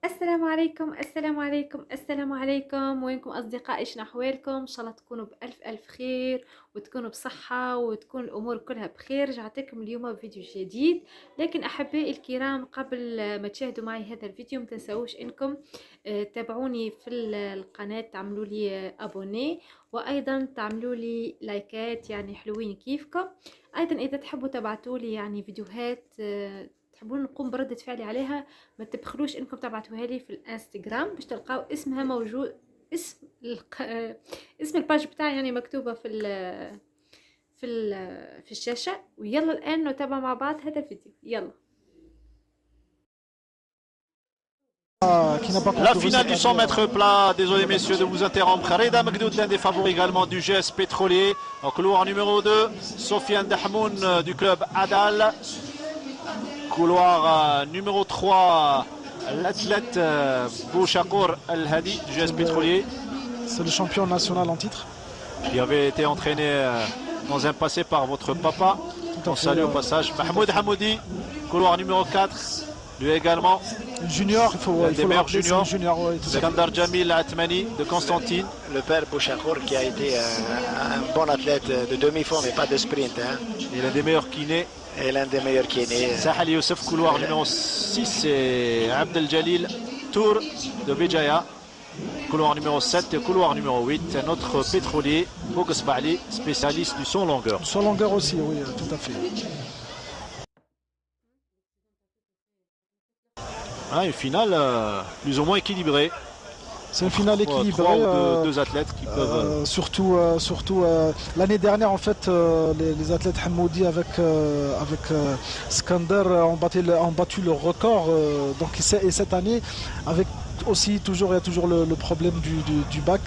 السلام عليكم السلام عليكم السلام عليكم، وينكم أصدقائي؟ شنو أحوالكم؟ إن شاء الله تكونوا بألف ألف خير وتكونوا بصحة وتكون الأمور كلها بخير. رجعتكم اليوم بفيديو جديد، لكن أحبائي الكرام قبل ما تشاهدوا معي هذا الفيديو متنسوش إنكم تابعوني في القناة، تعملوا لي أبوني، وأيضا تعملوا لي لايكات يعني حلوين كيفكم. أيضا إذا تحبوا تبعتوا لي يعني فيديوهات تحبون نقوم بردة فعلي عليها، ما تبخلوش انكم تبعتوها لي في الانستغرام باش تلقاو اسمها موجود. اسم اسم الباج بتاعي يعني مكتوبة في الشاشة. ويلا الآن نتابع مع بعض هذا الفيديو، يلا. La finale du 100 mètres plat, désolé messieurs de vous interrompre. Reda Mekdoud, l'un des favoris également du GS pétrolier. En couloir numéro 2, Sofiane Dahmoun du club Adal. Couloir numéro 3, l'athlète Bouchakour El-Hadi du GS pétrolier. C'est le champion national en titre. Qui avait été entraîné dans un passé par votre papa. On salue au passage. Mahmoud Hamoudi, couloir numéro 4. Lui également. Junior, il faut des meilleurs juniors. Junior, ouais, Skandar Jamil Atmani de Constantine. Le père Bouchakour qui a été un bon athlète de demi-fond mais pas de sprint. Hein. Et l'un des meilleurs kinés. Et l'un des meilleurs kinés. Sahal Youssef, couloir numéro 6. Et Abdel Jalil Tour de Béjaïa. Couloir numéro 7 et couloir numéro 8. Un autre pétrolier, Bogus Bali, spécialiste du son longueur. Son longueur aussi, oui, tout à fait. Ah, une finale plus ou moins équilibrée. C'est une finale équilibrée. Deux athlètes qui peuvent. Surtout l'année dernière, en fait, les athlètes Hamoudi avec Skander ont battu le record. Et cette année, avec aussi il y a toujours le problème du bac.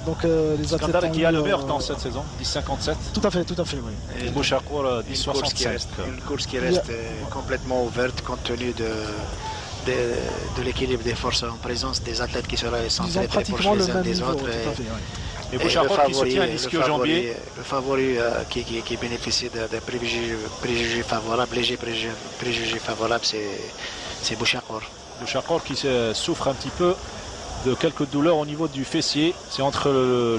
Donc les athlètes Skander qui a le meilleur temps cette saison, 10,57. Tout à fait, oui. Et Bouchakour 10,65. Une course qui reste complètement ouverte compte tenu de l'équilibre des forces en présence des athlètes qui seraient censés être proches les uns des autres. Et Bouchakour qui se tient à l'ischios jambier. Le favori qui bénéficie de préjugés favorables, légers préjugés favorables, c'est Bouchakour. Bouchakour qui souffre un petit peu de quelques douleurs au niveau du fessier. C'est entre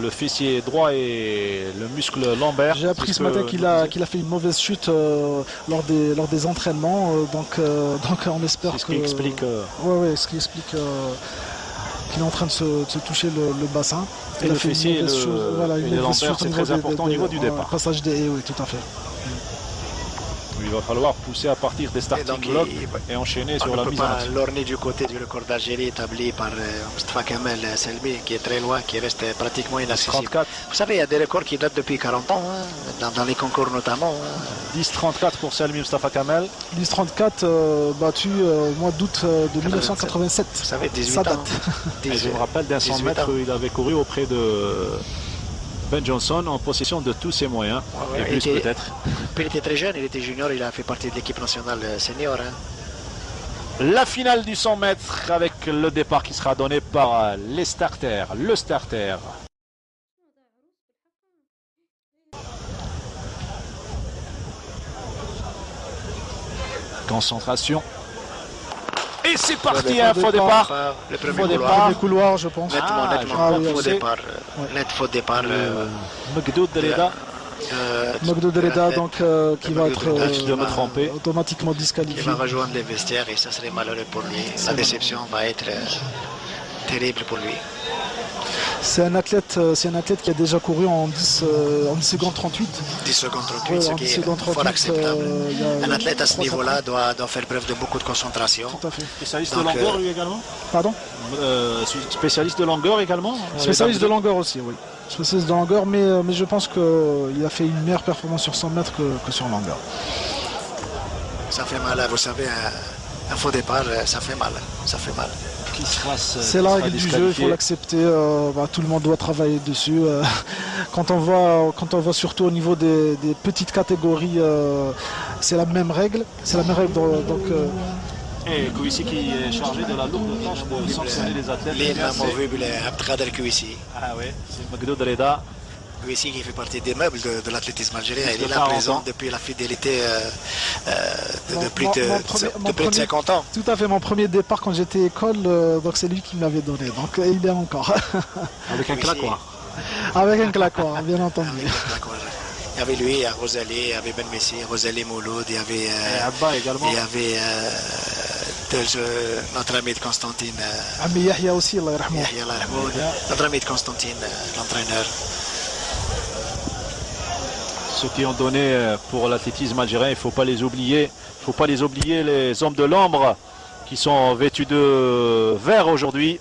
le fessier droit et le muscle lombaire. J'ai appris ce matin qu'il a fait une mauvaise chute lors des entraînements. Donc on espère ce qui explique. Ce qui explique qu'il est en train de se toucher le bassin. Et le fessier et les lombaires, c'est très important au niveau du départ. Passage des haies, oui, tout à fait. Il va falloir pousser à partir des starting blocks et enchaîner sur la mise en action. L'orner du côté du record d'Algérie établi par Mustafa Kamel Selmi qui est très loin, qui reste pratiquement inaccessible. 34. Vous savez, il y a des records qui datent depuis 40 ans, hein, dans les concours notamment. 10,34 pour Selmi Mustafa Kamel. 10,34 battu au mois d'août de 1987. Vous savez, 18 Ça ans. date. Je me rappelle d'un 100 mètres où il avait couru auprès de Ben Johnson en possession de tous ses moyens, et plus peut-être. Il était très jeune, il était junior, il a fait partie de l'équipe nationale senior. Hein. La finale du 100 mètres avec le départ qui sera donné par les starters, le starter. Concentration. Et c'est parti, un faux départ. Le premier couloir, je pense. Nettement, faux départ. Net faux départ. Mekdoud Reda. Mekdoud Reda, donc qui va être automatiquement disqualifié. Il va rejoindre les vestiaires et ça serait malheureux pour lui. La déception va être terrible pour lui. C'est un athlète qui a déjà couru en 10 secondes 38. 10 secondes 38, ce qui est fort acceptable. Un athlète à ce niveau-là doit faire preuve de beaucoup de concentration. Tout à fait. Spécialiste de longueur lui également. Pardon. Spécialiste de longueur également. Spécialiste de longueur aussi, oui. Spécialiste de longueur, mais je pense qu'il a fait une meilleure performance sur 100 mètres que sur longueur. Ça fait mal, vous savez, un faux départ, ça fait mal. Ça fait mal. C'est la règle du jeu, il faut l'accepter. Tout le monde doit travailler dessus. Quand on voit surtout au niveau des petites catégories, c'est la même règle. C'est la même règle. Et Kouissi qui est chargé de la lourde tâche de sanctionner les athlètes. L'inamovible Abdelkader Kouissi. Ah oui, c'est Mekdoud Reda. Lui aussi, qui fait partie des meubles de l'athlétisme algérien. Il est là présent depuis la fidélité de plus de 50 ans. Tout à fait, mon premier départ quand j'étais école, donc c'est lui qui me l'avait donné. Donc il est encore. Avec un claquoir. Avec un claquoir, bien entendu. Il y avait lui, il y a Rosalie, il y avait Ben Messi, Rosalie Mouloud, il y avait Abba également. Il y avait notre ami de Constantine. Ami Yahya aussi, Allah yarhamou. Yahya, Allah yarhamou. Notre ami de Constantine, l'entraîneur. Ceux qui ont donné pour l'athlétisme algérien, il ne faut pas les oublier. Il ne faut pas les oublier, les hommes de l'ombre qui sont vêtus de vert aujourd'hui.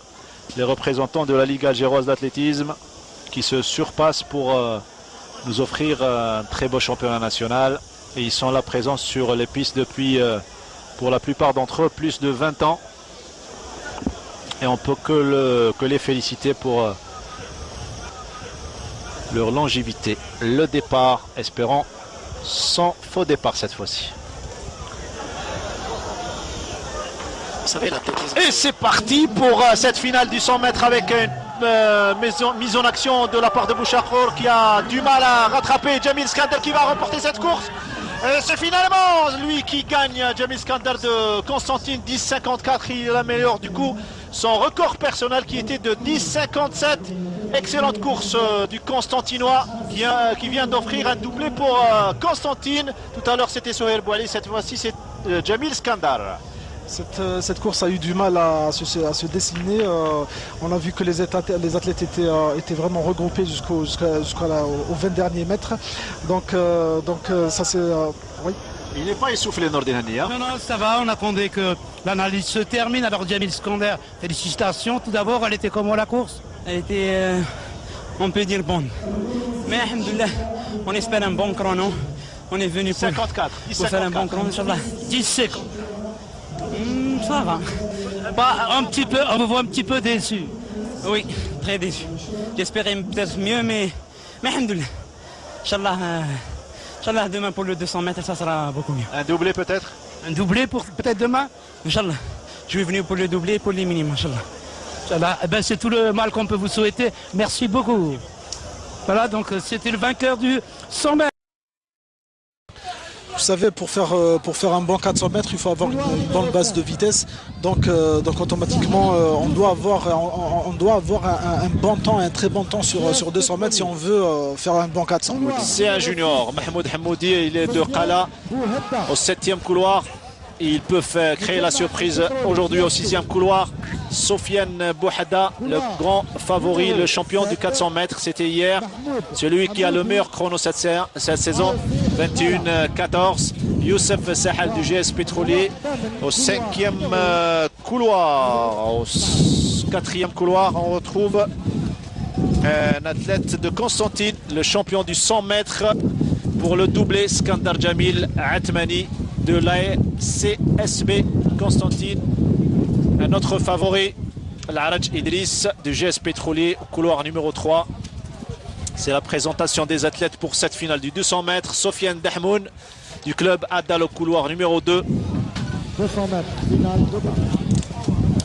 Les représentants de la Ligue algéroise d'athlétisme qui se surpassent pour nous offrir un très beau championnat national. Et ils sont là présents sur les pistes depuis, pour la plupart d'entre eux, plus de 20 ans. Et on ne peut que les féliciter pour leur longévité. Le départ, espérant sans faux départ cette fois-ci. Et c'est parti pour cette finale du 100 mètres avec une mise en action de la part de Bouchakhour qui a du mal à rattraper Jamil Skander qui va remporter cette course. Et c'est finalement lui qui gagne, Jamil Skander de Constantine, 10,54. Il est la meilleure du coup. Son record personnel qui était de 10,57. Excellente course du Constantinois qui vient d'offrir un doublé pour Constantine. Tout à l'heure c'était Sohail Bouali, cette fois-ci c'est Jamil Skander. Cette course a eu du mal à se dessiner. On a vu que les athlètes étaient vraiment regroupés jusqu'aux 20 derniers mètres. Donc ça c'est... oui. Il n'est pas essoufflé, Nordin. Non, ça va. On attendait que l'analyse se termine. Alors Jamil Skander, félicitations. Tout d'abord, elle était comment la course? Elle était, on peut dire, bonne. Mais, alhamdoulilah, on espère un bon chrono. On est venu pour, 54, pour faire un bon chrono, Inch'Allah. 10 secondes. Ça va. On me voit un petit peu déçu. Oui, très déçu. J'espérais peut-être mieux, mais alhamdoulilah. Inch'Allah, demain pour le 200 mètres, ça sera beaucoup mieux. Un doublé peut-être? Un doublé pour peut-être demain? Inch'Allah. Je suis venu pour le doublé et pour les minimes, Inch'Allah. Inch'Allah. Eh ben, c'est tout le mal qu'on peut vous souhaiter. Merci beaucoup. Voilà, donc c'était le vainqueur du 100 mètres. Vous savez, pour faire un bon 400 mètres, il faut avoir une bonne base de vitesse. Donc automatiquement, on doit avoir un bon temps, un très bon temps sur 200 mètres si on veut faire un bon 400. C'est un junior, Mahmoud Hamoudi, il est de Qala au 7e couloir. Ils peuvent créer la surprise aujourd'hui au 6e couloir. Sofiane Bouhada, le grand favori, le champion du 400 mètres, c'était hier. Celui qui a le meilleur chrono cette saison, 21-14. Youssef Sahal du GS Pétrolier au 5e couloir. Au 4e couloir, on retrouve un athlète de Constantine, le champion du 100 mètres pour le doublé, Skander Jamil Atmani de la CSB Constantine. Un autre favori, l'Araj Idriss du GS Pétrolier au couloir numéro 3. C'est la présentation des athlètes pour cette finale du 200 mètres. Sofiane Dahmoun du club Adal au couloir numéro 2. 200 mètres, finale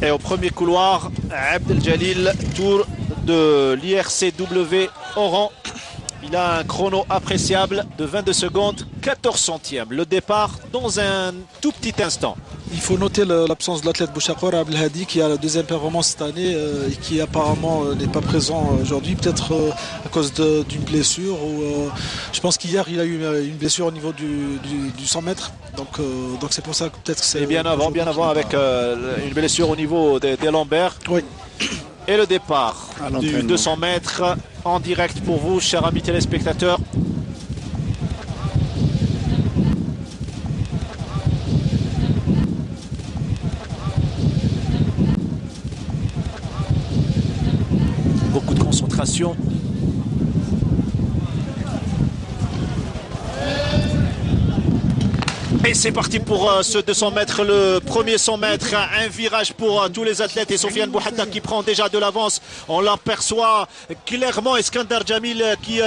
de... Et au premier couloir, Abdeljalil Tour de l'IRCW Oran. Il a un chrono appréciable de 22 secondes, 14 centièmes. Le départ dans un tout petit instant. Il faut noter l'absence de l'athlète Bouchakhour Abdelhadi qui a la deuxième performance cette année et qui apparemment n'est pas présent aujourd'hui, peut-être à cause d'une blessure. Je pense qu'hier il a eu une blessure au niveau du 100 mètres. Donc c'est pour ça que peut-être que c'est... Et bien avant avec une blessure au niveau des lombaires. Oui. Et le départ du 200 mètres en direct pour vous, chers amis téléspectateurs. Beaucoup de concentration. Et c'est parti pour ce 200 mètres, le premier 100 mètres, un virage pour tous les athlètes et Sofiane Bouhada qui prend déjà de l'avance. On l'aperçoit clairement et Skander Jamil qui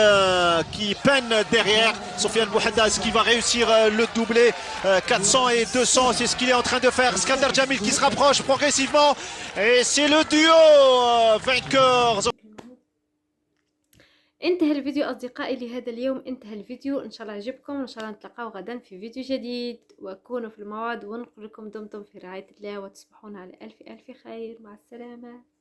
peine derrière. Sofiane Bouhada, est-ce qu'il va réussir le doublé 400 et 200, c'est ce qu'il est en train de faire. Skander Jamil qui se rapproche progressivement et c'est le duo vainqueur. انتهى الفيديو أصدقائي لهذا اليوم، انتهى الفيديو. إن شاء الله عجبكم، إن شاء الله نتلاقاو غدا في فيديو جديد، وكونوا في الموعد، ونقول لكم دمتم في رعاية الله وتصبحون على ألف ألف خير. مع السلامة.